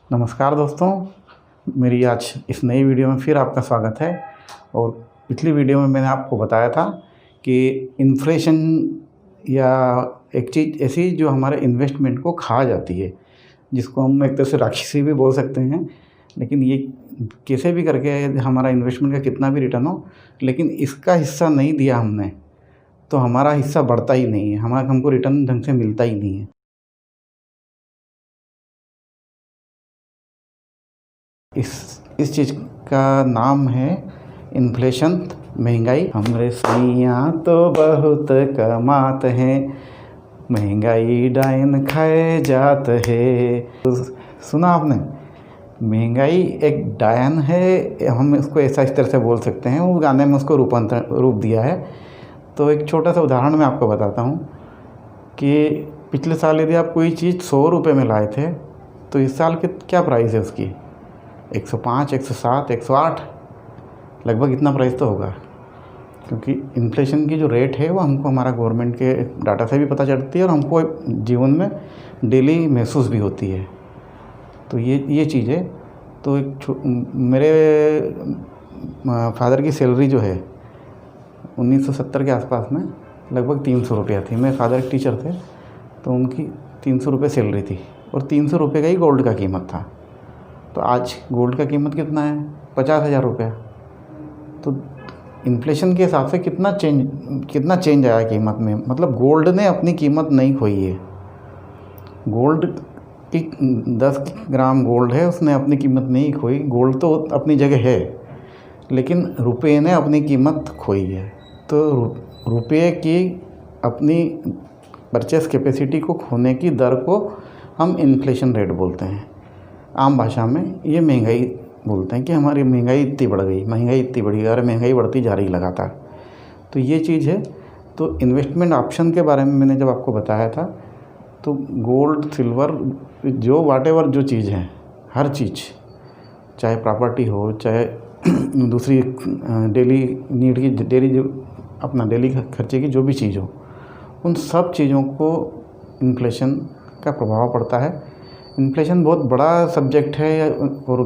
नमस्कार दोस्तों, मेरी आज इस नई वीडियो में फिर आपका स्वागत है। और पिछली वीडियो में मैंने आपको बताया था कि इन्फ्लेशन या एक चीज़ ऐसी जो हमारे इन्वेस्टमेंट को खा जाती है, जिसको हम एक तरह से राक्षसी भी बोल सकते हैं। लेकिन ये कैसे भी करके हमारा इन्वेस्टमेंट का कितना भी रिटर्न हो, लेकिन इसका हिस्सा नहीं दिया हमने तो हमारा हिस्सा बढ़ता ही नहीं है, हमको रिटर्न ढंग से मिलता ही नहीं है। इस चीज़ का नाम है इन्फ्लेशन, महंगाई। हमरे सैया तो बहुत कमात हैं, महंगाई डायन खाए जात है। तो सुना आपने, महंगाई एक डायन है, हम इसको ऐसा इस तरह से बोल सकते हैं। वो गाने में उसको रूप दिया है। तो एक छोटा सा उदाहरण मैं आपको बताता हूँ कि पिछले साल यदि आप कोई चीज़ 100 रुपये में लाए थे तो इस साल के क्या प्राइस है उसकी, 105, 107, 108, लगभग इतना प्राइस तो होगा। क्योंकि इन्फ्लेशन की जो रेट है वो हमको हमारा गवर्नमेंट के डाटा से भी पता चलती है और हमको जीवन में डेली महसूस भी होती है। तो ये चीज़ है। तो मेरे फादर की सैलरी जो है 1970 के आसपास में लगभग 300 रुपया थी। मेरे फादर एक टीचर थे, तो उनकी 300 रुपये सैलरी थी और 300 रुपये का ही गोल्ड का कीमत था। तो आज गोल्ड का कीमत कितना है, 50,000 रुपया। तो इन्फ्लेशन के हिसाब से कितना चेंज आया कीमत में। मतलब गोल्ड ने अपनी कीमत नहीं खोई है। गोल्ड की 10 ग्राम गोल्ड है, उसने अपनी कीमत नहीं खोई। गोल्ड तो अपनी जगह है, लेकिन रुपये ने अपनी कीमत खोई है। तो रुपये की अपनी परचेस कैपेसिटी को खोने की दर को हम इन्फ्लेशन रेट बोलते हैं। आम भाषा में ये महंगाई बोलते हैं कि हमारी महंगाई इतनी बढ़ गई, महंगाई इतनी बढ़ी, अरे महंगाई बढ़ती जा रही लगातार। तो ये चीज़ है। तो इन्वेस्टमेंट ऑप्शन के बारे में मैंने जब आपको बताया था, तो गोल्ड, सिल्वर, जो वाटेवर जो चीज़ है, हर चीज़, चाहे प्रॉपर्टी हो, चाहे दूसरी डेली नीड की, डेली खर्चे की जो भी चीज़ हो, उन सब चीज़ों को इन्फ्लेशन का प्रभाव पड़ता है। इन्फ्लेशन बहुत बड़ा सब्जेक्ट है और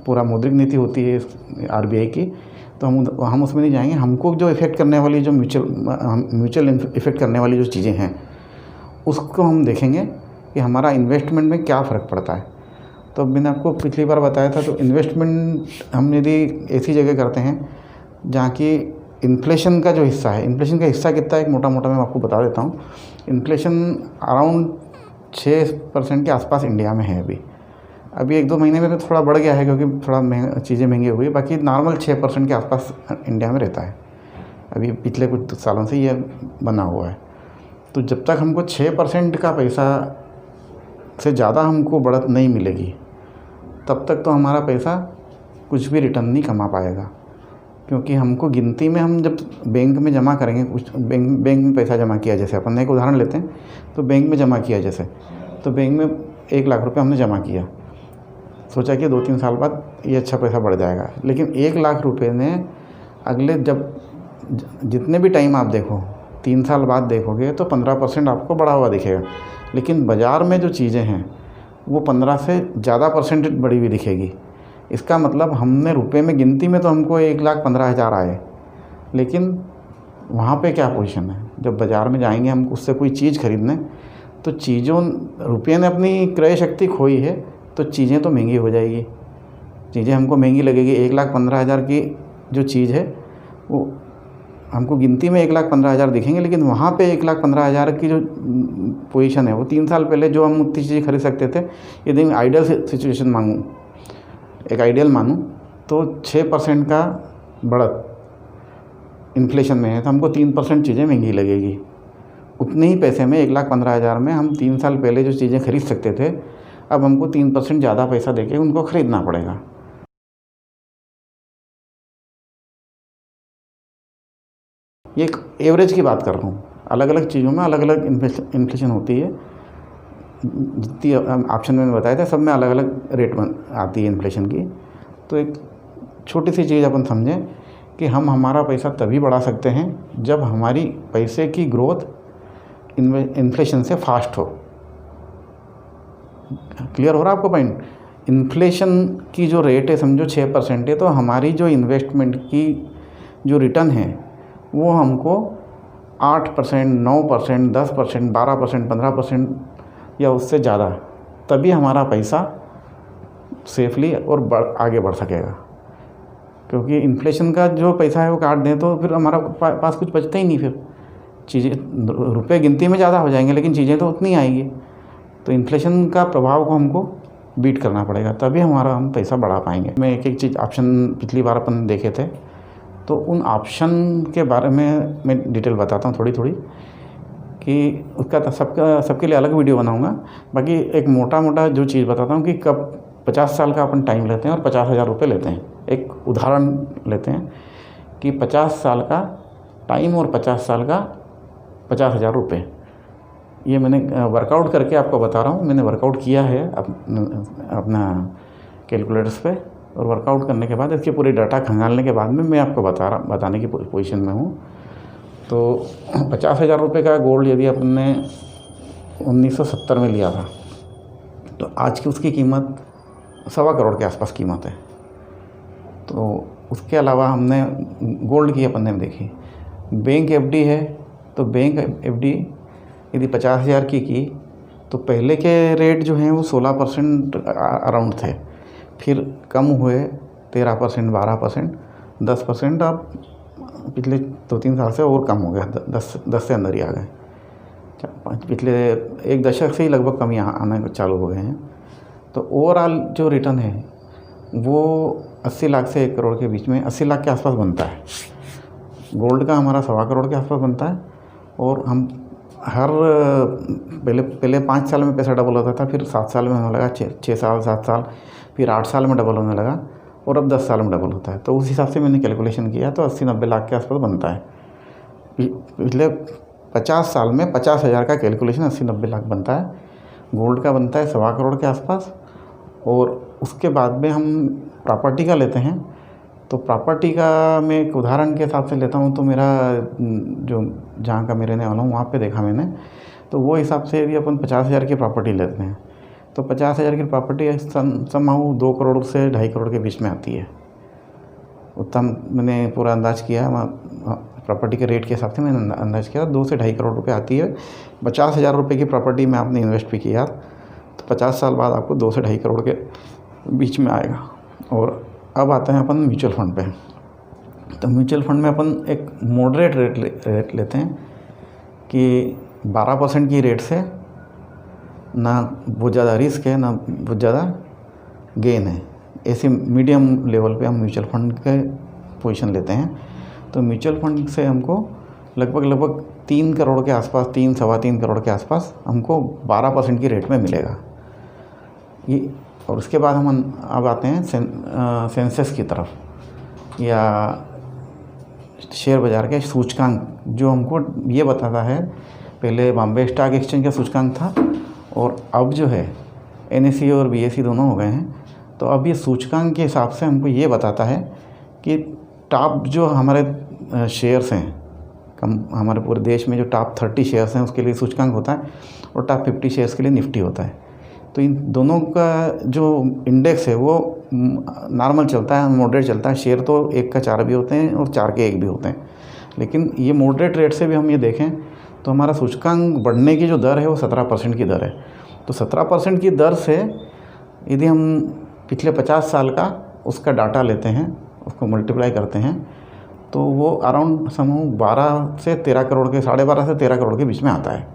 पूरा मौद्रिक नीति होती है आरबीआई की। तो हम उसमें नहीं जाएंगे। हमको जो इफ़ेक्ट करने वाली, जो म्यूचुअल इफ़ेक्ट करने वाली जो चीज़ें हैं, उसको हम देखेंगे कि हमारा इन्वेस्टमेंट में क्या फ़र्क पड़ता है। तो मैंने आपको पिछली बार बताया था, तो इन्वेस्टमेंट हम यदि ऐसी जगह करते हैं जहाँ की इन्फ्लेशन का जो हिस्सा है, इन्फ्लेशन का हिस्सा कितना है, एक मोटा मैं आपको बता देता हूँ। इन्फ्लेशन अराउंड 6% के आसपास इंडिया में है। अभी 1-2 महीने में तो थोड़ा बढ़ गया है, क्योंकि थोड़ा चीज़ें महंगी हो गई। बाकी नॉर्मल 6% के आसपास इंडिया में रहता है। अभी पिछले कुछ सालों से ये बना हुआ है। तो जब तक हमको 6% का पैसा से ज़्यादा हमको बढ़त नहीं मिलेगी, तब तक तो हमारा पैसा कुछ भी रिटर्न नहीं कमा पाएगा। क्योंकि हमको गिनती में, हम जब बैंक में जमा करेंगे, कुछ बैंक में पैसा जमा किया, जैसे अपन एक उदाहरण लेते हैं, तो बैंक में जमा किया जैसे, तो बैंक में 1 लाख रुपये हमने जमा किया, सोचा कि 2-3 साल बाद ये अच्छा पैसा बढ़ जाएगा। लेकिन 1 लाख रुपये ने अगले जितने भी टाइम आप देखो, 3 साल बाद देखोगे तो 15% आपको बढ़ा हुआ दिखेगा। लेकिन बाज़ार में जो चीज़ें हैं वो 15 से ज़्यादा परसेंट बढ़ी हुई दिखेगी। इसका मतलब हमने रुपए में गिनती में तो हमको 1,15,000 आए, लेकिन वहाँ पे क्या पोजीशन है। जब बाज़ार में जाएंगे हम उससे कोई चीज़ खरीदने, तो रुपये ने अपनी क्रय शक्ति खोई है, तो चीज़ें तो महंगी हो जाएगी, चीज़ें हमको महंगी लगेगी। 1,15,000 की जो चीज़ है वो हमको गिनती में 1,15,000 दिखेंगे, लेकिन वहाँ पे 1,15,000 की जो पोजीशन है, वो 3 साल पहले जो हम उतनी चीज़ें खरीद सकते थे, यदि मैं आइडियल सिचुएशन एक आइडियल मानूँ, तो 6% का बढ़त इन्फ्लेशन में है, तो हमको 3% चीज़ें महंगी लगेगी। उतने ही पैसे में 1,15,000 में हम 3 साल पहले जो चीज़ें खरीद सकते थे, अब हमको 3% ज़्यादा पैसा देके उनको ख़रीदना पड़ेगा। ये एक एवरेज की बात कर रहा हूँ। अलग अलग चीज़ों में अलग अलग इन्फ्लेशन होती है। जितनी ऑप्शन मैंने बताया था, सब में अलग अलग रेट आती है इन्फ्लेशन की। तो एक छोटी सी चीज़ अपन समझें कि हम हमारा पैसा तभी बढ़ा सकते हैं जब हमारी पैसे की ग्रोथ इन्फ्लेशन से फास्ट हो। क्लियर हो रहा है आपको पॉइंट? इन्फ्लेशन की जो रेट है समझो 6% है, तो हमारी जो इन्वेस्टमेंट की जो रिटर्न है वो हमको 8%, 9%, 10%, 12%, 15% या उससे ज़्यादा, तभी हमारा पैसा सेफली और आगे बढ़ सकेगा। क्योंकि इन्फ्लेशन का जो पैसा है वो काट दें तो फिर हमारा पास कुछ बचता ही नहीं, फिर चीज़ें रुपए गिनती में ज़्यादा हो जाएंगे लेकिन चीज़ें तो उतनी आएंगी। तो इन्फ्लेशन का प्रभाव को हमको बीट करना पड़ेगा, तभी हमारा हम पैसा बढ़ा पाएंगे। मैं एक एक चीज़ ऑप्शन पिछली बार अपन देखे थे, तो उन ऑप्शन के बारे में मैं डिटेल बताता हूँ थोड़ी थोड़ी, कि उसका सबके लिए अलग वीडियो बनाऊँगा। बाकी एक मोटा जो चीज़ बताता हूँ कि कब 50 साल का अपन टाइम लेते हैं और 50,000 रुपये लेते हैं। एक उदाहरण लेते हैं कि 50 साल का टाइम और 50 साल का 50,000 रुपये। ये मैंने वर्कआउट करके आपको बता रहा हूँ। मैंने वर्कआउट किया है अपना कैलकुलेटर्स पे, और वर्कआउट करने के बाद इसके पूरे डाटा खंगालने के बाद में मैं आपको बताने की पोजीशन में हूँ। तो 50,000 रुपये का गोल्ड यदि अपन ने 1970 में लिया था, तो आज की उसकी कीमत 1.25 करोड़ के आसपास कीमत है। तो उसके अलावा हमने गोल्ड की अपन ने देखी, बैंक एफडी है, तो बैंक एफडी यदि 50,000 की तो पहले के रेट जो हैं वो 16% अराउंड थे, फिर कम हुए 13%, 12%, 10%, अब पिछले 2-3 साल से और कम हो गया, 10 से अंदर ही आ गए। पिछले 1 दशक से ही लगभग कमी आना चालू हो गए हैं। तो ओवरऑल जो रिटर्न है वो 80 लाख से 1 करोड़ के बीच में, 80 लाख के आसपास बनता है। गोल्ड का हमारा 1.25 करोड़ के आसपास बनता है, और हम हर पहले 5 साल में पैसा डबल होता था, फिर 7 साल में होने लगा, 6 साल, 7 साल, फिर 8 साल में डबल होने लगा, और अब 10 साल में डबल होता है। तो उस हिसाब से मैंने कैलकुलेशन किया, तो 80-90 लाख के आसपास बनता है। पिछले 50 साल में 50,000 का कैलकुलेशन 80-90 लाख बनता है। गोल्ड का बनता है 1.25 करोड़ के आसपास। और उसके बाद में हम प्रॉपर्टी का लेते हैं, तो प्रॉपर्टी का मैं एक उदाहरण के हिसाब से लेता हूँ। तो मेरा जो जहाँ का मैं रहने वाला हूँ वहाँ पे देखा मैंने, तो वो हिसाब से यदि अपन 50,000 की प्रॉपर्टी लेते हैं, तो 50,000 की प्रॉपर्टी समहाउ 2 करोड़ से 2.5 करोड़ के बीच में आती है। उतना मैंने पूरा अंदाज़ किया, प्रॉपर्टी के रेट के हिसाब से मैंने अंदाज़ किया, 2 से 2.5 करोड़ रुपये आती है। 50,000 रुपये की प्रॉपर्टी में आपने इन्वेस्ट भी किया, तो 50 साल बाद आपको 2 से 2.5 करोड़ के बीच में आएगा। और अब आते हैं अपन म्यूचुअल फंड पे। तो म्यूचुअल फंड में अपन एक मॉडरेट रेट लेते हैं कि 12% की रेट से ना बहुत ज़्यादा रिस्क है, ना बहुत ज़्यादा गेन है, ऐसे मीडियम लेवल पे हम म्यूचुअल फंड के पोजीशन लेते हैं। तो म्यूचुअल फंड से हमको लगभग 3 करोड़ के आसपास, 3-3.25 करोड़ के आसपास हमको 12% की रेट में मिलेगा ये। और उसके बाद हम अब आते हैं सेंसेक्स की तरफ, या शेयर बाज़ार के सूचकांक, जो हमको ये बताता है, पहले बॉम्बे स्टॉक एक्सचेंज का सूचकांक था, और अब जो है NSE और BSE दोनों हो गए हैं। तो अब ये सूचकांक के हिसाब से हमको ये बताता है कि टॉप जो हमारे शेयर्स हैं, हमारे पूरे देश में जो टॉप 30 शेयर्स हैं उसके लिए सूचकांक होता है, और टॉप 50 शेयर्स के लिए निफ्टी होता है। तो इन दोनों का जो इंडेक्स है वो नॉर्मल चलता है, मॉडरेट चलता है। शेयर तो 1 का 4 भी होते हैं और 4 के 1 भी होते हैं, लेकिन ये मॉडरेट रेट से भी हम ये देखें तो हमारा सूचकांक बढ़ने की जो दर है वो 17% की दर है। तो 17% की दर से यदि हम पिछले 50 साल का उसका डाटा लेते हैं, उसको मल्टीप्लाई करते हैं, तो वो अराउंड समूह 12 से 13 करोड़ के, 12.5 से 13 करोड़ के बीच में आता है।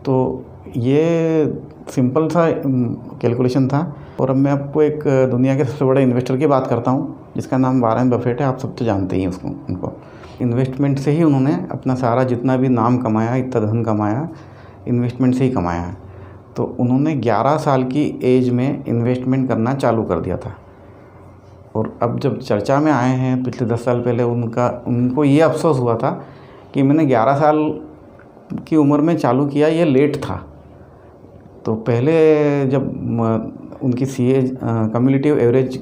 तो ये सिंपल सा कैलकुलेशन था। और अब मैं आपको एक दुनिया के सबसे बड़े इन्वेस्टर की बात करता हूँ, जिसका नाम वारेन बफेट है। आप सब तो जानते ही हैं उनको। इन्वेस्टमेंट से ही उन्होंने अपना सारा जितना भी नाम कमाया, इतना धन कमाया, इन्वेस्टमेंट से ही कमाया है। तो उन्होंने 11 साल की एज में इन्वेस्टमेंट करना चालू कर दिया था, और अब जब चर्चा में आए हैं पिछले 10 साल पहले, उनको ये अफसोस हुआ था कि मैंने 11 साल की उम्र में चालू किया, ये लेट था। तो पहले जब उनकी CA cumulative average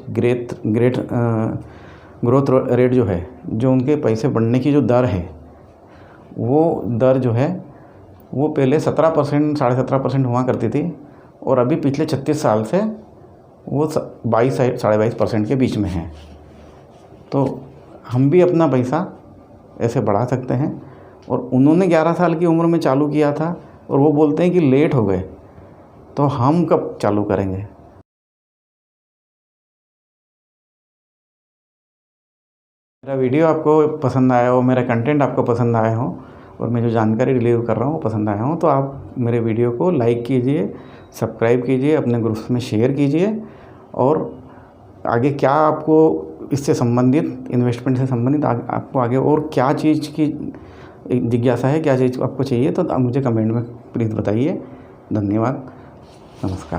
growth rate जो है, जो उनके पैसे बढ़ने की जो दर है, वो दर जो है वो पहले 17%, 17.5% हुआ करती थी, और अभी पिछले 36 साल से वो 22 से 22.5% के बीच में है। तो हम भी अपना पैसा ऐसे बढ़ा सकते हैं। और उन्होंने 11 साल की उम्र में चालू किया था और वो बोलते हैं कि लेट हो गए, तो हम कब चालू करेंगे? मेरा वीडियो आपको पसंद आया हो, मेरा कंटेंट आपको पसंद आया हो और मैं जो जानकारी डिलीवर कर रहा हूँ वो पसंद आया हो, तो आप मेरे वीडियो को लाइक कीजिए, सब्सक्राइब कीजिए, अपने ग्रुप्स में शेयर कीजिए। और आगे क्या आपको इससे संबंधित, इन्वेस्टमेंट से संबंधित आपको आगे और क्या चीज़ की जिज्ञासा है, क्या चीज़ आपको चाहिए, तो आप मुझे कमेंट में प्लीज़ बताइए। धन्यवाद, नमस्कार।